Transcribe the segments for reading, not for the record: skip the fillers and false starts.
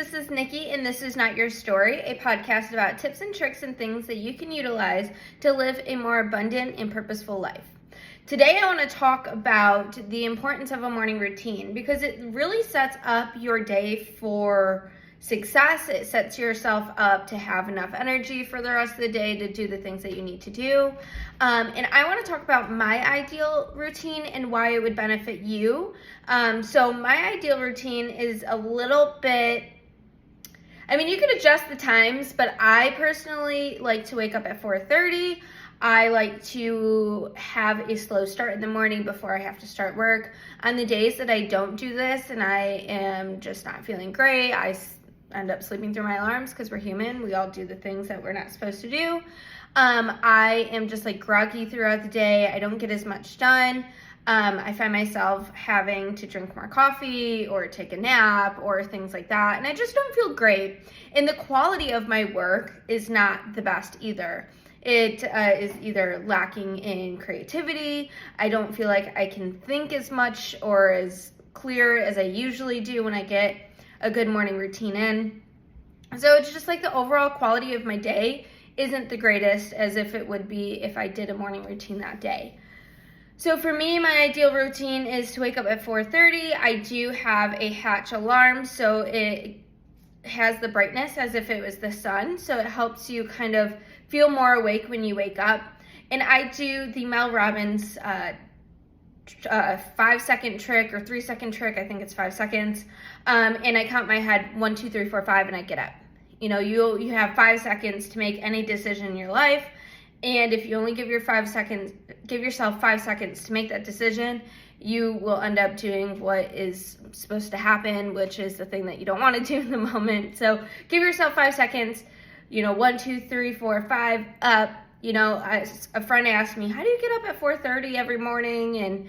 this is Nikki, and this is Not Your Story, a podcast about tips and tricks and things that you can utilize to live a more abundant and purposeful life. Today, I want to talk about the importance of a morning routine because it really sets up your day for success. It sets yourself up to have enough energy for the rest of the day to do the things that you need to do. And I want to talk about my ideal routine and why it would benefit you. So my ideal routine is a little bit, you could adjust the times, but I personally like to wake up at 4:30. I like to have a slow start in the morning before I have to start work. On the days that I don't do this and I am just not feeling great, I end up sleeping through my alarms because we're human. We all do the things that we're not supposed to do. I am just groggy throughout the day. I don't get as much done. I find myself having to drink more coffee or take a nap or things like that. And I just don't feel great. And the quality of my work is not the best either. It is either lacking in creativity. I don't feel like I can think as much or as clear as I usually do when I get a good morning routine in. So it's just the overall quality of my day isn't the greatest as if it would be if I did a morning routine that day. So for me, my ideal routine is to wake up at 4:30. I do have a Hatch alarm, so it has the brightness as if it was the sun. So it helps you kind of feel more awake when you wake up. And I do the Mel Robbins 5-second trick or 3-second trick. I think it's 5 seconds. And I count my head 1, 2, 3, 4, 5, and I get up. You have 5 seconds to make any decision in your life. And if you only give yourself 5 seconds to make that decision, you will end up doing what is supposed to happen, which is the thing that you don't want to do in the moment. So give yourself 5 seconds, 1, 2, 3, 4, 5, up. A friend asked me, how do you get up at 4:30 every morning and,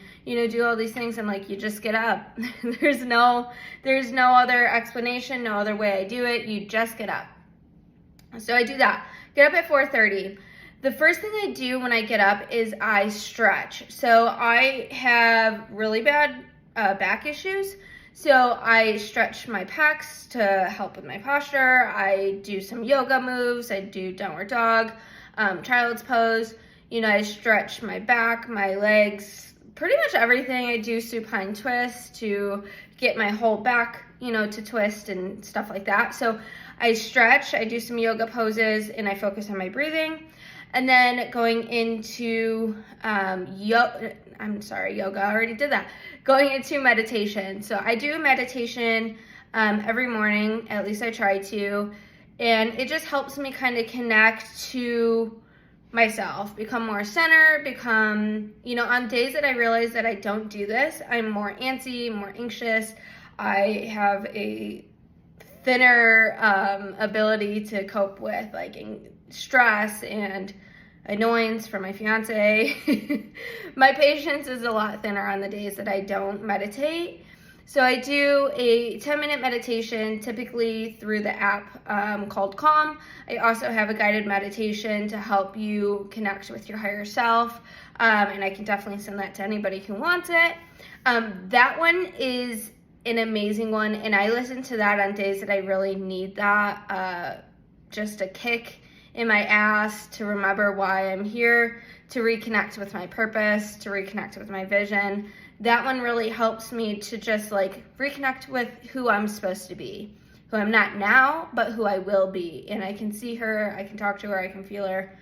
do all these things? I'm like, you just get up. There's no other explanation, no other way I do it. You just get up. So I do that. Get up at 4:30. The first thing I do when I get up is I stretch. So I have really bad back issues. So I stretch my pecs to help with my posture. I do some yoga moves. I do downward dog, child's pose. I stretch my back, my legs, pretty much everything. I do supine twist to get my whole back, to twist and stuff like that. So I stretch, I do some yoga poses, and I focus on my breathing. And then going into yoga, I already did that. Going into meditation. So I do meditation every morning, at least I try to. And it just helps me kind of connect to myself, become more centered, on days that I realize that I don't do this, I'm more antsy, more anxious. I have a thinner ability to cope with stress and annoyance from my fiance. My patience is a lot thinner on the days that I don't meditate. So I do a 10-minute meditation, typically through the app called Calm. I also have a guided meditation to help you connect with your higher self, and I can definitely send that to anybody who wants it. That one is an amazing one, and I listen to that on days that I really need that, just a kick in my ass to remember why I'm here, to reconnect with my purpose, to reconnect with my vision. That one really helps me to just reconnect with who I'm supposed to be, who I'm not now, but who I will be. And I can see her, I can talk to her, I can feel her,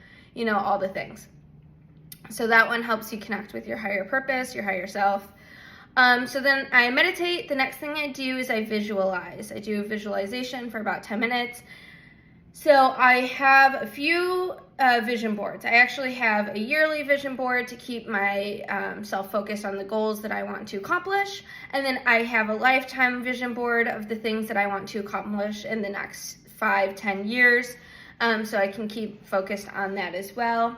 all the things. So that one helps you connect with your higher purpose, your higher self. So then I meditate. The next thing I do is I visualize. I do a visualization for about 10 minutes. So I have a few vision boards. I actually have a yearly vision board to keep my self focused on the goals that I want to accomplish. And then I have a lifetime vision board of the things that I want to accomplish in the next 5-10 years. So I can keep focused on that as well.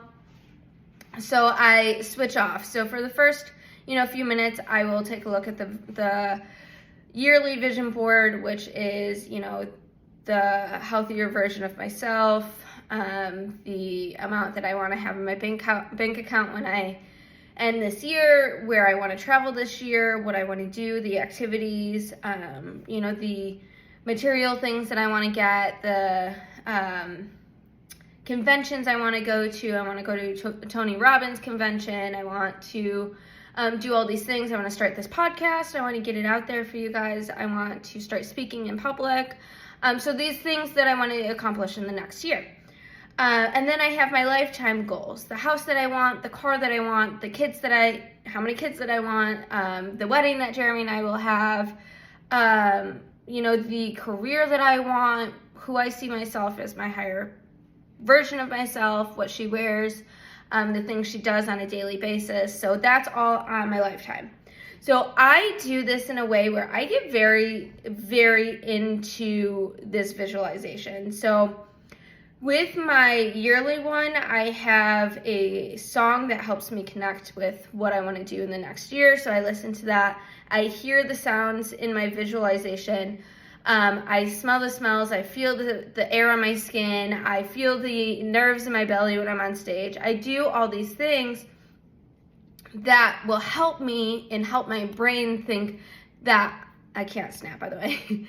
So I switch off. So for the first, few minutes, I will take a look at the yearly vision board, which is, the healthier version of myself, the amount that I want to have in my bank account when I end this year, where I want to travel this year, what I want to do, the activities, the material things that I want to get, the conventions I want to go to. I want to go to Tony Robbins convention. I want to do all these things. I want to start this podcast. I want to get it out there for you guys. I want to start speaking in public. So these things that I want to accomplish in the next year. And then I have my lifetime goals, the house that I want, the car that I want, how many kids that I want, the wedding that Jeremy and I will have, the career that I want, who I see myself as my higher version of myself, what she wears, the things she does on a daily basis. So that's all on my lifetime. So I do this in a way where I get very, very into this visualization. So with my yearly one, I have a song that helps me connect with what I want to do in the next year. So I listen to that. I hear the sounds in my visualization. I smell the smells. I feel the air on my skin. I feel the nerves in my belly when I'm on stage. I do all these things that will help me and help my brain think that I can't snap, by the way.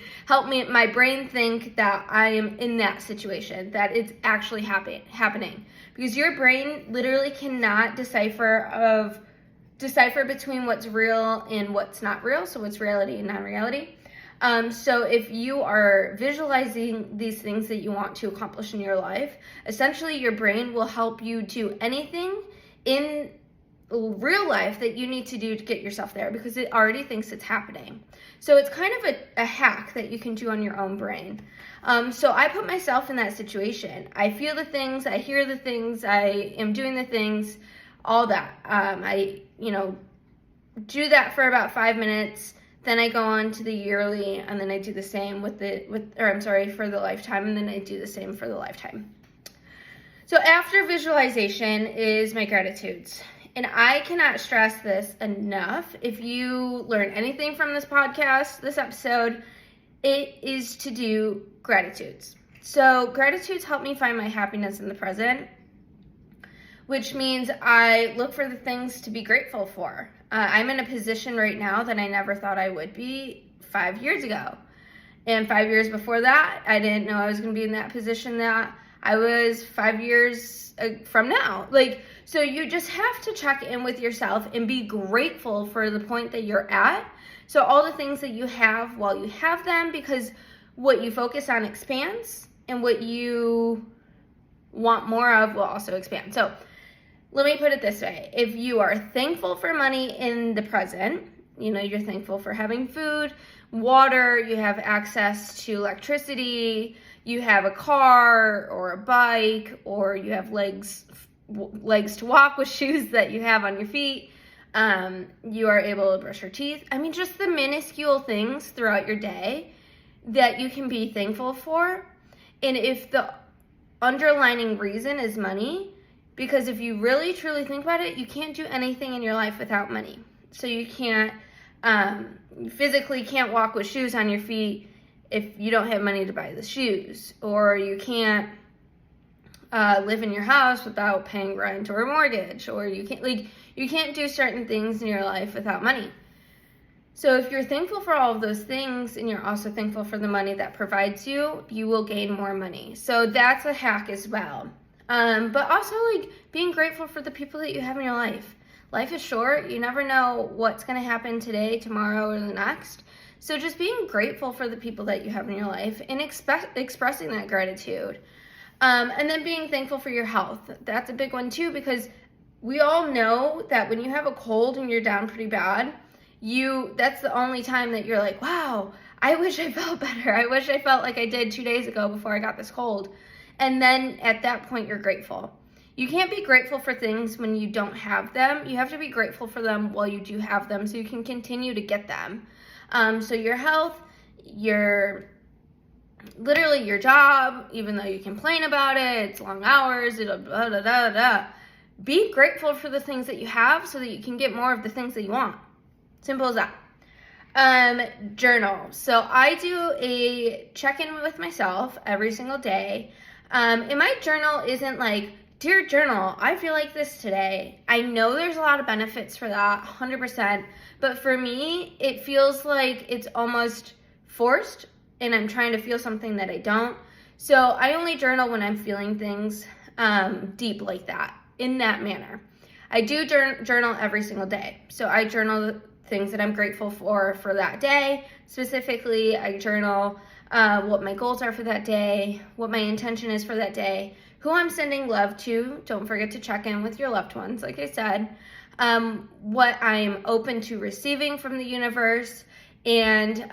My brain think that I am in that situation, that it's actually happening. Because your brain literally cannot decipher between what's real and what's not real, so what's reality and non-reality. So if you are visualizing these things that you want to accomplish in your life, essentially your brain will help you do anything in real life that you need to do to get yourself there, because it already thinks it's happening. So it's kind of a hack that you can do on your own brain. So I put myself in that situation. I feel the things, I hear the things, I am doing the things, all that. I do that for about 5 minutes. Then I go on to the yearly, and then I do the same for the lifetime, and then I do the same for the lifetime. So after visualization is my gratitudes. And I cannot stress this enough. If you learn anything from this podcast, this episode, it is to do gratitudes. So gratitudes help me find my happiness in the present, which means I look for the things to be grateful for. I'm in a position right now that I never thought I would be 5 years ago. And 5 years before that, I didn't know I was going to be in that position that I was 5 years from now. So you just have to check in with yourself and be grateful for the point that you're at. So all the things that you have while you have them, because what you focus on expands, and what you want more of will also expand. So let me put it this way. If you are thankful for money in the present, you're thankful for having food, water, you have access to electricity, you have a car or a bike, or you have legs to walk with shoes that you have on your feet, you are able to brush your teeth. Just the minuscule things throughout your day that you can be thankful for. And if the underlining reason is money, because if you really truly think about it, you can't do anything in your life without money. So you can't, you physically can't walk with shoes on your feet if you don't have money to buy the shoes, or you can't live in your house without paying rent or a mortgage, or you can't do certain things in your life without money. So if you're thankful for all of those things, and you're also thankful for the money that provides you, you will gain more money. So that's a hack as well. But also being grateful for the people that you have in your life. Life is short. You never know what's going to happen today, tomorrow, or the next. So just being grateful for the people that you have in your life and expressing that gratitude. And then being thankful for your health. That's a big one too, because we all know that when you have a cold and you're down pretty bad, that's the only time that you're like, wow, I wish I felt better. I wish I felt like I did 2 days ago before I got this cold. And then at that point, you're grateful. You can't be grateful for things when you don't have them. You have to be grateful for them while you do have them, so you can continue to get them. So your health, literally your job, even though you complain about it, it's long hours, be grateful for the things that you have so that you can get more of the things that you want. Simple as that. Journal. So I do a check-in with myself every single day. And my journal isn't like, dear journal, I feel like this today. I know there's a lot of benefits for that, 100%. But for me, it feels like it's almost forced and I'm trying to feel something that I don't. So I only journal when I'm feeling things deep like that, in that manner. I do journal every single day. So I journal things that I'm grateful for that day. Specifically, I journal what my goals are for that day, what my intention is for that day, who I'm sending love to. Don't forget to check in with your loved ones, like I said. What I'm open to receiving from the universe, and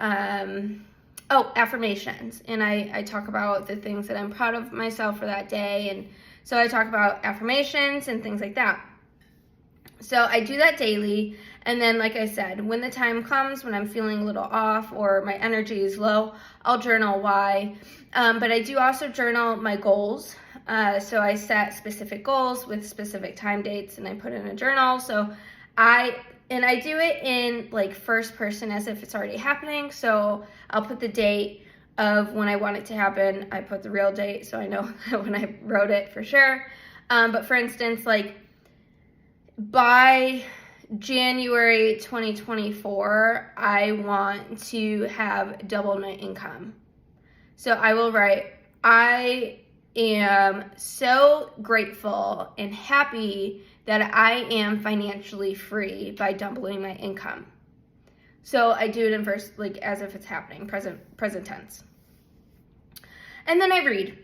affirmations. And I talk about the things that I'm proud of myself for that day. And so I talk about affirmations and things like that. So I do that daily. And then, like I said, when the time comes, when I'm feeling a little off or my energy is low, I'll journal why. But I do also journal my goals. So I set specific goals with specific time dates and I put in a journal. So I do it in like first person as if it's already happening. So I'll put the date of when I want it to happen. I put the real date so I know when I wrote it for sure. But for instance, like by January 2024, I want to have doubled my income. So I will write, I am so grateful and happy that I am financially free by doubling my income. So I do it in first, like as if it's happening, present tense. And then I read.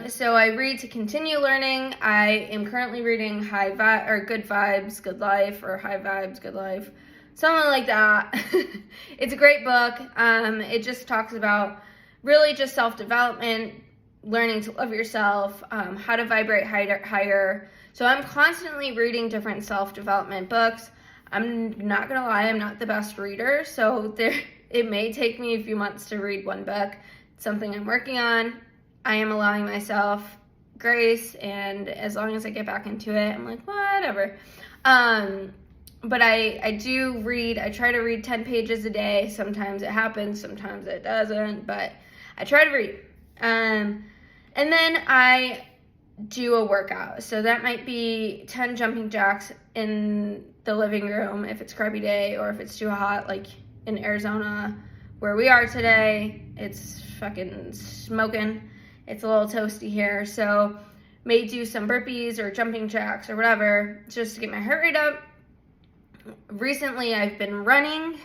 So I read to continue learning. I am currently reading Good Vibes, Good Life, or High Vibes, Good Life, something like that. It's a great book. It just talks about really just self-development, learning to love yourself, how to vibrate higher. So I'm constantly reading different self-development books. I'm not gonna lie, I'm not the best reader, so it may take me a few months to read one book. It's something I'm working on. I am allowing myself grace, and as long as I get back into it, I'm like, whatever. But I do read. I try to read 10 pages a day. Sometimes it happens, sometimes it doesn't, but I try to read. And then I do a workout. So that might be 10 jumping jacks in the living room if it's crabby day, or if it's too hot, like in Arizona where we are today. It's fucking smoking. It's a little toasty here, so may do some burpees or jumping jacks or whatever just to get my heart rate up. Recently, I've been running,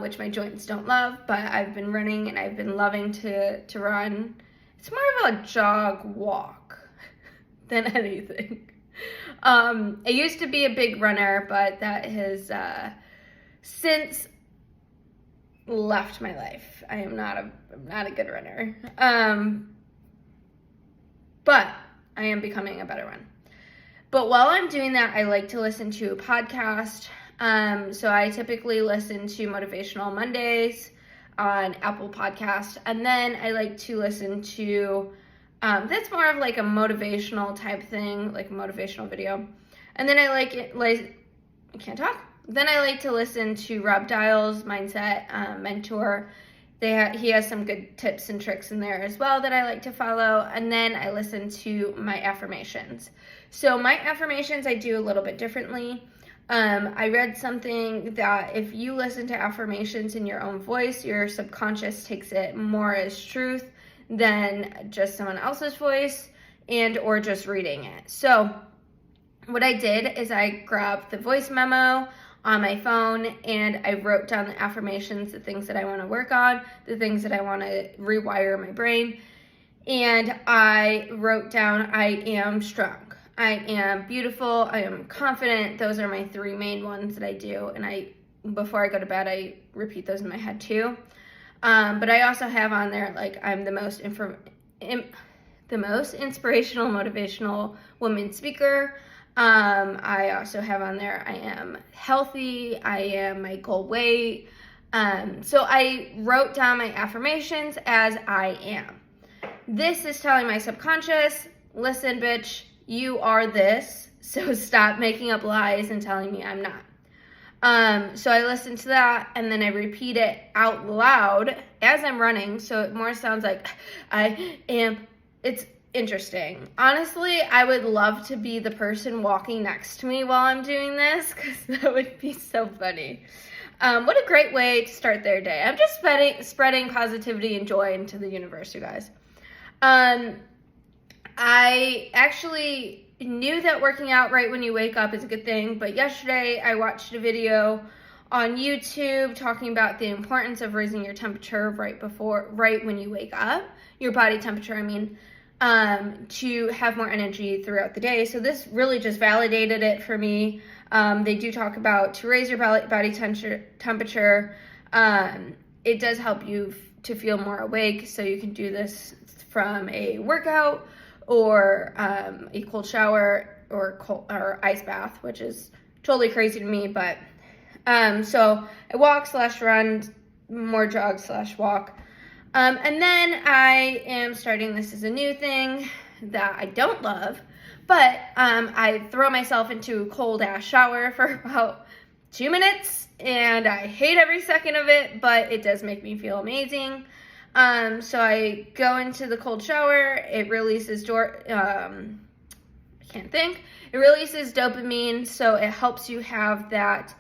which my joints don't love, but I've been running and I've been loving to run. It's more of a jog walk than anything. I used to be a big runner, but that has since left my life. I am not a good runner. But I am becoming a better one. But while I'm doing that, I like to listen to a podcast. So I typically listen to Motivational Mondays on Apple Podcast. And then I like to listen to, that's more of like a motivational type thing, like a motivational video. And then I Then I like to listen to Rob Dial's Mindset Mentor. He has some good tips and tricks in there as well that I like to follow. And then I listen to my affirmations. So my affirmations I do a little bit differently. I read something that if you listen to affirmations in your own voice, your subconscious takes it more as truth than just someone else's voice or just reading it. So what I did is I grabbed the voice memo on my phone and I wrote down the affirmations, the things that I want to work on, the things that I want to rewire my brain. And I wrote down, I am strong, I am beautiful, I am confident. Those are my 3 main ones that I do. And before I go to bed, I repeat those in my head too. But I also have on there, like, I'm the most inspirational, motivational woman speaker. I also have on there, I am healthy, I am my goal weight. So I wrote down my affirmations as I am. This is telling my subconscious, listen, bitch, you are this, so stop making up lies and telling me I'm not. So I listen to that and then I repeat it out loud as I'm running. So it more sounds like I am. It's interesting. Honestly, I would love to be the person walking next to me while I'm doing this because that would be so funny. What a great way to start their day. I'm just spreading positivity and joy into the universe, you guys. I actually knew that working out right when you wake up is a good thing, but yesterday I watched a video on YouTube talking about the importance of raising your temperature right when you wake up, your body temperature, to have more energy throughout the day. So this really just validated it for me. They do talk about to raise your body temperature. It does help you to feel more awake, so you can do this from a workout or a cold shower or ice bath, which is totally crazy to me, but so I walk/run, more jog/walk. And then I am starting this as a new thing that I don't love, but I throw myself into a cold ass shower for about 2 minutes, and I hate every second of it, but it does make me feel amazing. So I go into the cold shower. It releases It releases dopamine, so it helps you have that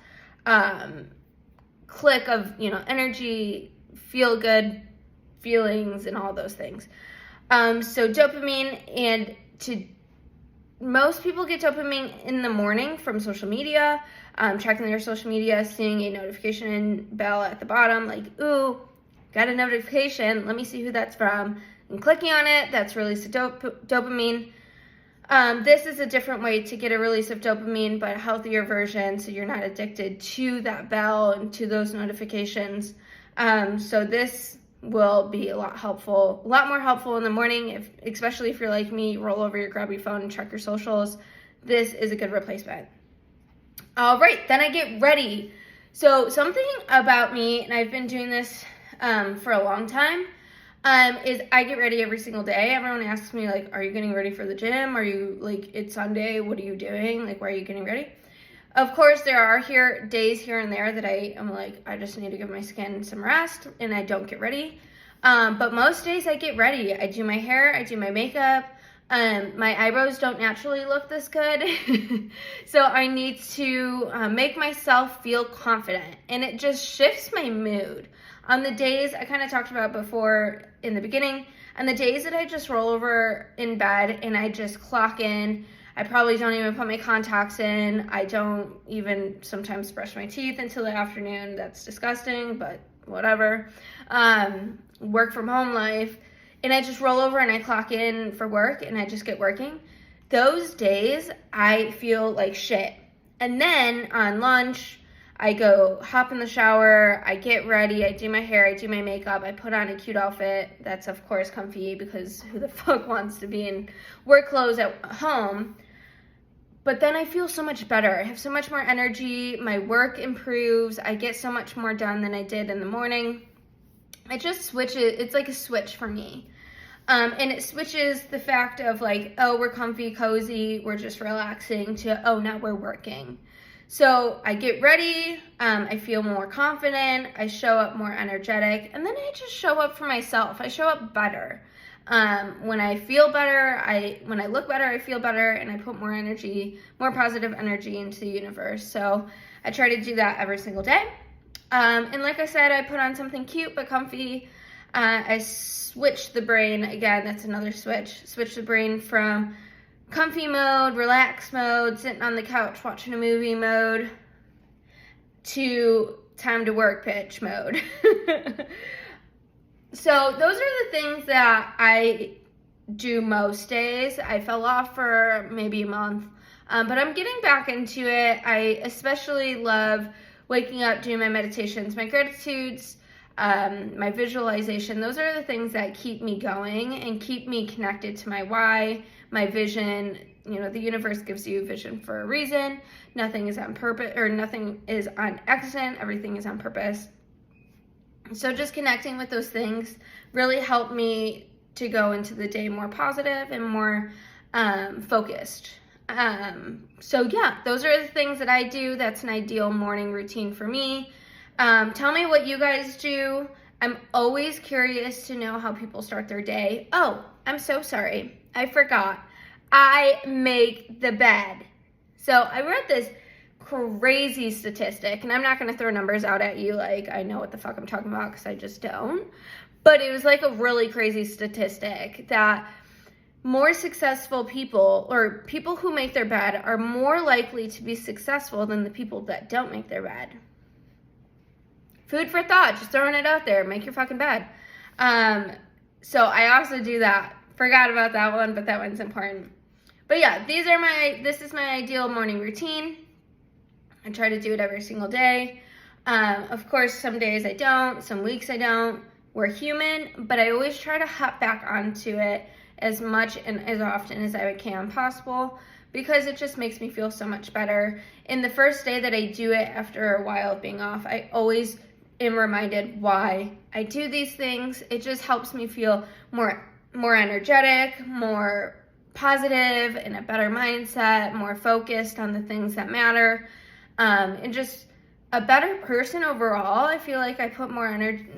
click of, energy, feel good feelings and all those things. So dopamine, and most people get dopamine in the morning from social media, checking their social media, seeing a notification bell at the bottom, like, ooh, got a notification, let me see who that's from, and clicking on it, that's release of dopamine. This is a different way to get a release of dopamine, but a healthier version, so you're not addicted to that bell and to those notifications. So this will be a lot more helpful in the morning, especially if you're like me, roll over, grab your phone and check your socials. This is a good replacement. All right, then I get ready. So something about me, and I've been doing this for a long time, is I get ready every single day. Everyone asks me, like, are you getting ready for the gym? Are you, like, it's Sunday, what are you doing? Like, why are you getting ready? Of course, there are days here and there that I am like, I just need to give my skin some rest, and I don't get ready. But most days I get ready. I do my hair, I do my makeup. My eyebrows don't naturally look this good. So I need to make myself feel confident, and it just shifts my mood. On the days I kind of talked about before in the beginning, and the days that I just roll over in bed and I just clock in, I probably don't even put my contacts in. I don't even sometimes brush my teeth until the afternoon. That's disgusting, but whatever. Work from home life. And I just roll over and I clock in for work and I just get working. Those days I feel like shit. And then on lunch, I go hop in the shower, I get ready, I do my hair, I do my makeup, I put on a cute outfit that's of course comfy, because who the fuck wants to be in work clothes at home? But then I feel so much better. I have so much more energy, my work improves, I get so much more done than I did in the morning. It just switches, it's like a switch for me. And it switches the fact of like, oh, we're comfy, cozy, we're just relaxing, to, oh, now we're working. So I get ready, I feel more confident, I show up more energetic, and then I just show up for myself. I show up better. When I feel better, when I look better, I feel better, and I put more energy, more positive energy into the universe. So I try to do that every single day. And like I said, I put on something cute but comfy. I switch the brain, again, that's another switch the brain from comfy mode, relax mode, sitting on the couch watching a movie mode, to time to work pitch mode. So those are the things that I do most days. I fell off for maybe a month, but I'm getting back into it. I especially love waking up, doing my meditations, my gratitudes, my visualization. Those are the things that keep me going and keep me connected to my why, my vision. The universe gives you a vision for a reason. Nothing is on purpose, or nothing is on accident. Everything is on purpose. So just connecting with those things really helped me to go into the day more positive and more focused. So yeah, those are the things that I do. That's an ideal morning routine for me. Tell me what you guys do. I'm always curious to know how people start their day. Oh, I'm so sorry. I forgot. I make the bed. So I read this crazy statistic, and I'm not going to throw numbers out at you like I know what the fuck I'm talking about, because I just don't. But it was like a really crazy statistic that more successful people, or people who make their bed, are more likely to be successful than the people that don't make their bed. Food for thought, just throwing it out there. Make your fucking bed. So I also do that. Forgot about that one, but that one's important. But yeah, this is my ideal morning routine. I try to do it every single day. Of course, some days I don't, some weeks I don't. We're human, but I always try to hop back onto it as much and as often as I can possible, because it just makes me feel so much better. In the first day that I do it after a while of being off, I always am reminded why I do these things. It just helps me feel more energetic, more positive, in a better mindset, more focused on the things that matter, and just a better person overall. I feel like I put more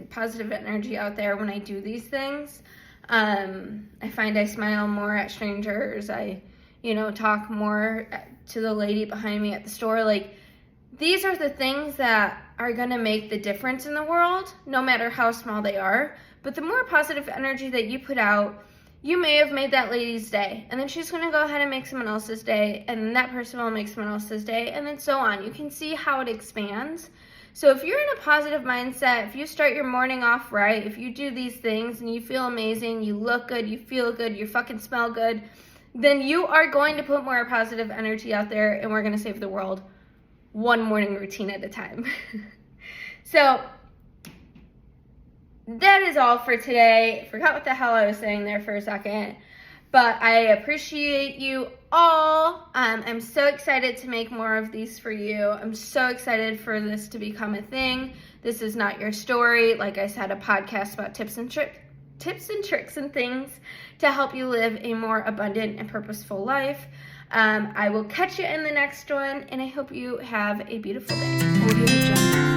positive energy out there when I do these things. I find I smile more at strangers. I, talk more to the lady behind me at the store. Like, these are the things that are going to make the difference in the world, no matter how small they are. But the more positive energy that you put out, you may have made that lady's day, and then she's going to go ahead and make someone else's day, and that person will make someone else's day, and then so on. You can see how it expands. So if you're in a positive mindset, if you start your morning off right, if you do these things and you feel amazing, you look good, you feel good, you fucking smell good, then you are going to put more positive energy out there, and we're going to save the world one morning routine at a time. So that is all for today. Forgot what the hell I was saying there for a second, but I appreciate you all. I'm so excited to make more of these for you. I'm so excited for this to become a thing. This is not your story. Like I said, a podcast about tips and tricks and things to help you live a more abundant and purposeful life. I will catch you in the next one, and I hope you have a beautiful day.